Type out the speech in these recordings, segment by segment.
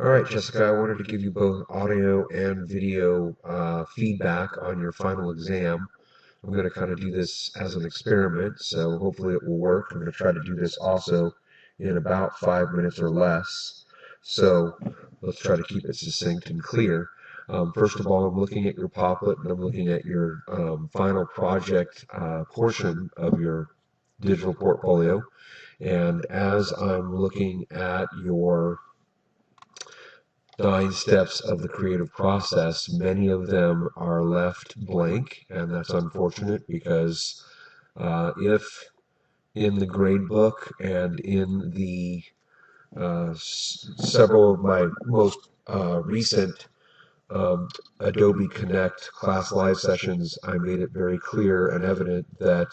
All right, Jessica, I wanted to give you both audio and video feedback on your final exam. I'm going to kind of do this as an experiment, so hopefully it will work. I'm going to try to do this also in about 5 minutes or less. So let's try to keep it succinct and clear. First of all, I'm looking at your Poplet and I'm looking at your final project portion of your digital portfolio. And as I'm looking at your 9 steps of the creative process, many of them are left blank, and that's unfortunate because if in the grade book and in the several of my most recent Adobe Connect class live sessions, I made it very clear and evident that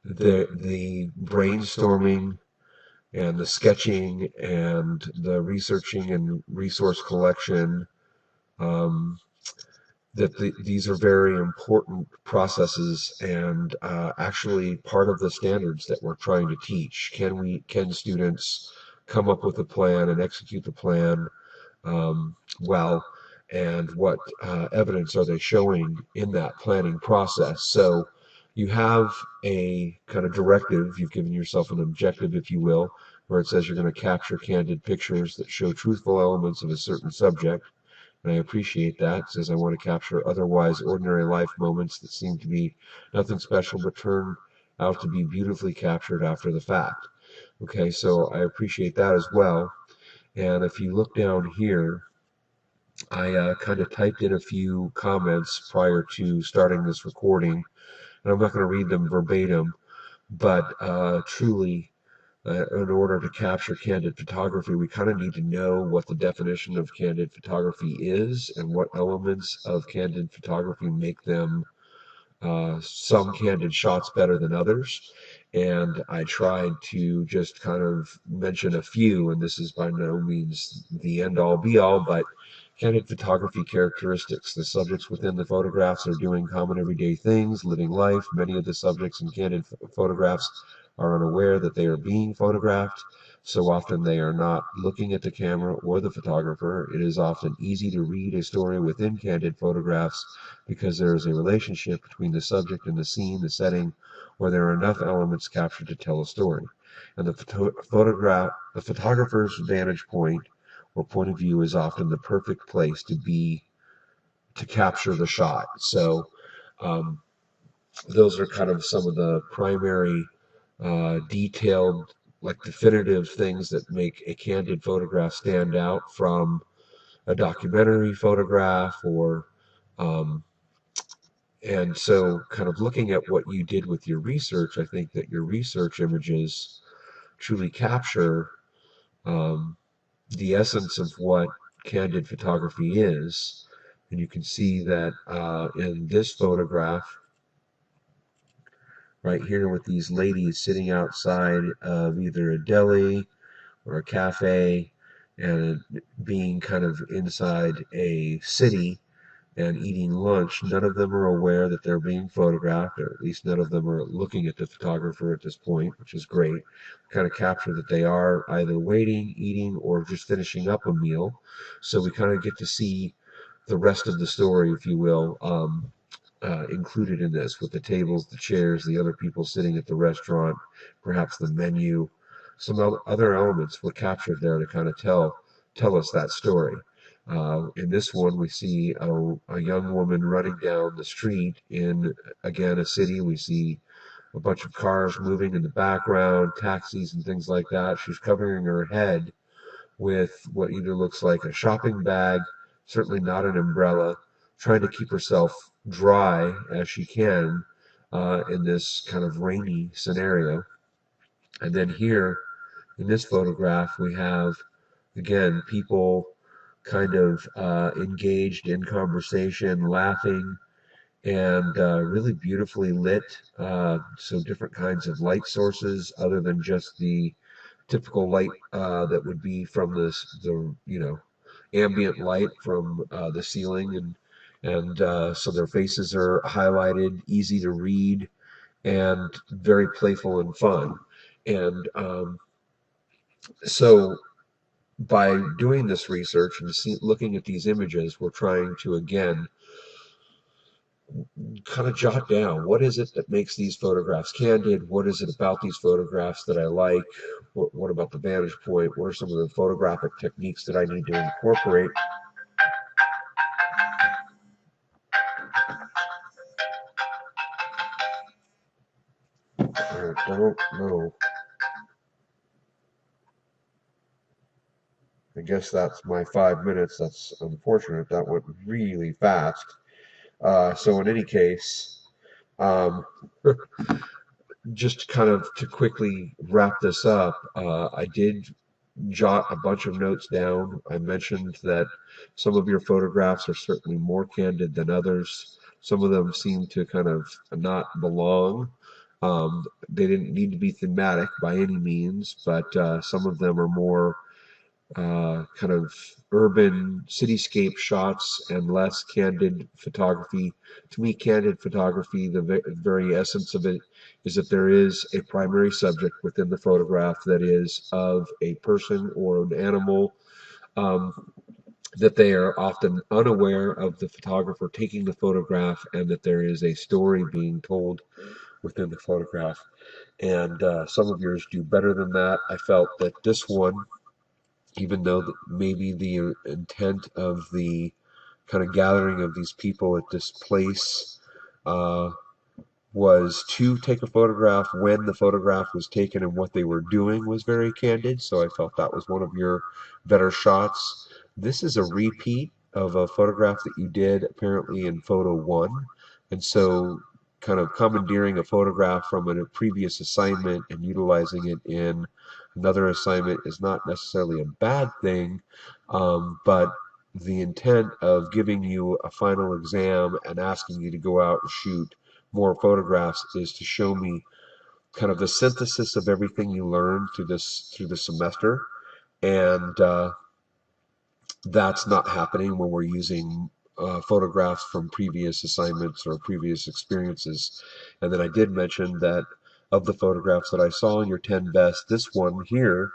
the brainstorming and the sketching and the researching and resource collection, um, these are very important processes and actually part of the standards that we're trying to teach. Can students come up with a plan and execute the plan well, and what evidence are they showing in that planning process? So you have a kind of directive, you've given yourself an objective, if you will, where it says you're going to capture candid pictures that show truthful elements of a certain subject. And I appreciate that. It says I want to capture otherwise ordinary life moments that seem to be nothing special but turn out to be beautifully captured after the fact. Okay, so I appreciate that as well. And if you look down here, I kind of typed in a few comments prior to starting this recording, and I'm not going to read them verbatim, but truly, in order to capture candid photography, we kind of need to know what the definition of candid photography is and what elements of candid photography make them some candid shots better than others. And I tried to just kind of mention a few, and this is by no means the end all be all, but candid photography characteristics. The subjects within the photographs are doing common everyday things, living life. Many of the subjects in candid photographs are unaware that they are being photographed. So often they are not looking at the camera or the photographer. It is often easy to read a story within candid photographs because there is a relationship between the subject and the scene, the setting, where there are enough elements captured to tell a story. And the photographer's vantage point or point of view is often the perfect place to capture the shot. So um, those are kind of some of the primary detailed, like definitive things that make a candid photograph stand out from a documentary photograph or um, and so kind of looking at what you did with your research, I think that your research images truly capture um, the essence of what candid photography is. And you can see that in this photograph right here with these ladies sitting outside of either a deli or a cafe and being kind of inside a city and eating lunch, none of them are aware that they're being photographed, or at least none of them are looking at the photographer at this point, which is great. Kind of capture that they are either waiting, eating, or just finishing up a meal. So we kind of get to see the rest of the story, if you will, included in this with the tables, the chairs, the other people sitting at the restaurant, perhaps the menu. Some other elements were captured there to kind of tell us that story. In this one, we see a young woman running down the street in, again, a city. We see a bunch of cars moving in the background, taxis and things like that. She's covering her head with what either looks like a shopping bag, certainly not an umbrella, trying to keep herself dry as she can in this kind of rainy scenario. And then here in this photograph, we have, again, people kind of engaged in conversation, laughing, and really beautifully lit. So different kinds of light sources other than just the typical light that would be from the ambient light from the ceiling, and so their faces are highlighted, easy to read, and very playful and fun. And so by doing this research and looking at these images, we're trying to again kind of jot down what is it that makes these photographs candid? What is it about these photographs that I like? What about the vantage point? What are some of the photographic techniques that I need to incorporate? I don't know. I guess that's my 5 minutes. That's unfortunate. That went really fast. So in any case, um, just kind of to quickly wrap this up, I did jot a bunch of notes down. I mentioned that some of your photographs are certainly more candid than others. Some of them seem to kind of not belong. They didn't need to be thematic by any means, but some of them are more kind of urban cityscape shots and less candid photography. To me, candid photography, the very essence of it is that there is a primary subject within the photograph that is of a person or an animal, um, that they are often unaware of the photographer taking the photograph, and that there is a story being told within the photograph. And some of yours do better than that. I felt that this one, even though maybe the intent of the kind of gathering of these people at this place uh, was to take a photograph when the photograph was taken and what they were doing was very candid. So I felt that was one of your better shots. This is a repeat of a photograph that you did apparently in photo one. And so kind of commandeering a photograph from a previous assignment and utilizing it in another assignment is not necessarily a bad thing, but the intent of giving you a final exam and asking you to go out and shoot more photographs is to show me kind of the synthesis of everything you learned through the semester, and that's not happening when we're using photographs from previous assignments or previous experiences. And then I did mention that of the photographs that I saw in your 10 best, this one here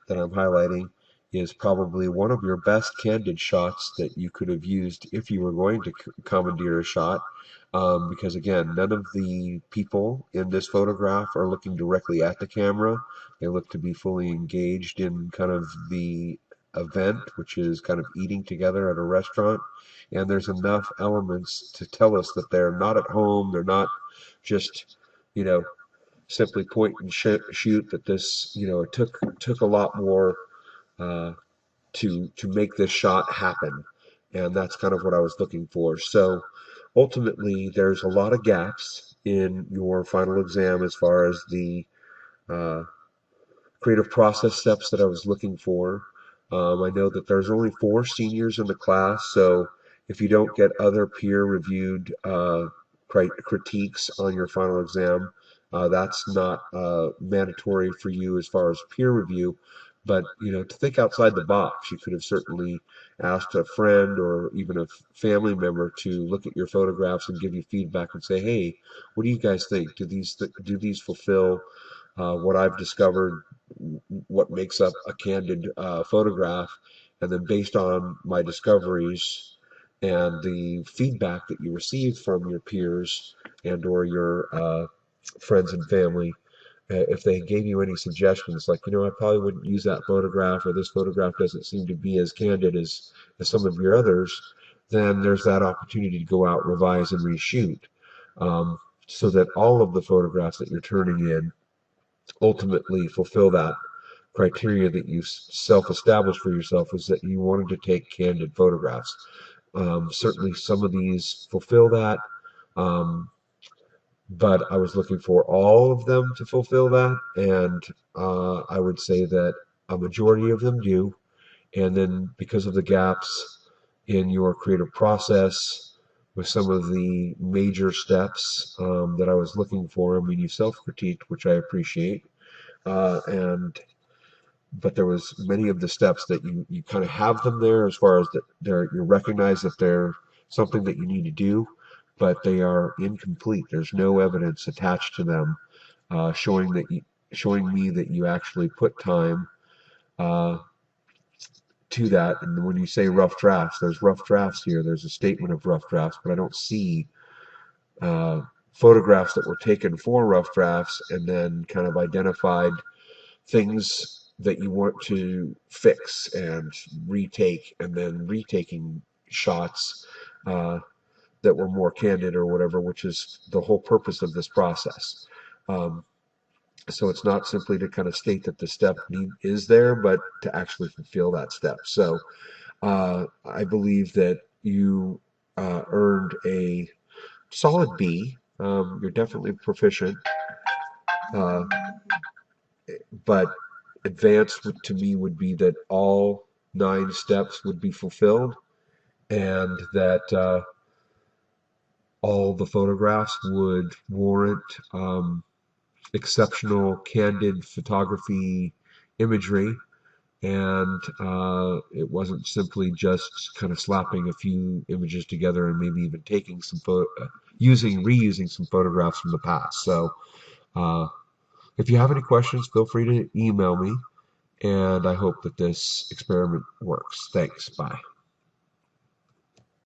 that I'm highlighting is probably one of your best candid shots that you could have used if you were going to commandeer a shot. Because again, none of the people in this photograph are looking directly at the camera. They look to be fully engaged in kind of the event, which is kind of eating together at a restaurant. And there's enough elements to tell us that they're not at home. They're not just, you know, simply point and shoot. That this, it took a lot more uh, to make this shot happen, and that's kind of what I was looking for. So ultimately, there's a lot of gaps in your final exam as far as the uh, creative process steps that I was looking for. I know that there's only 4 seniors in the class, so if you don't get other peer-reviewed critiques on your final exam, that's not mandatory for you as far as peer review. But to think outside the box, you could have certainly asked a friend or even a family member to look at your photographs and give you feedback and say, "Hey, what do you guys think? Do these fulfill what I've discovered, what makes up a candid photograph?" And then based on my discoveries and the feedback that you received from your peers and or your friends and family, if they gave you any suggestions, like, I probably wouldn't use that photograph, or this photograph doesn't seem to be as candid as some of your others, then there's that opportunity to go out, revise, and reshoot, so that all of the photographs that you're turning in ultimately fulfill that criteria that you self-established for yourself, was that you wanted to take candid photographs. Certainly some of these fulfill that, um, but I was looking for all of them to fulfill that, and I would say that a majority of them do. And then because of the gaps in your creative process with some of the major steps that I was looking for, I mean, you self-critiqued, which I appreciate, and but there was many of the steps that you kind of have them there, as far as that you recognize that they're something that you need to do, but they are incomplete. There's no evidence attached to them showing me that you actually put time uh, to that. And when you say rough drafts, there's rough drafts here. There's a statement of rough drafts, but I don't see uh, photographs that were taken for rough drafts and then kind of identified things that you want to fix and retake, and then retaking shots that were more candid or whatever, which is the whole purpose of this process. Um, so it's not simply to kind of state that the step is there, but to actually fulfill that step. So I believe that you earned a solid B. You're definitely proficient, uh, but advanced to me would be that all 9 steps would be fulfilled, and that all the photographs would warrant exceptional candid photography imagery, and it wasn't simply just kind of slapping a few images together and maybe even taking some reusing some photographs from the past. So uh, if you have any questions, feel free to email me, and I hope that this experiment works. Thanks. Bye.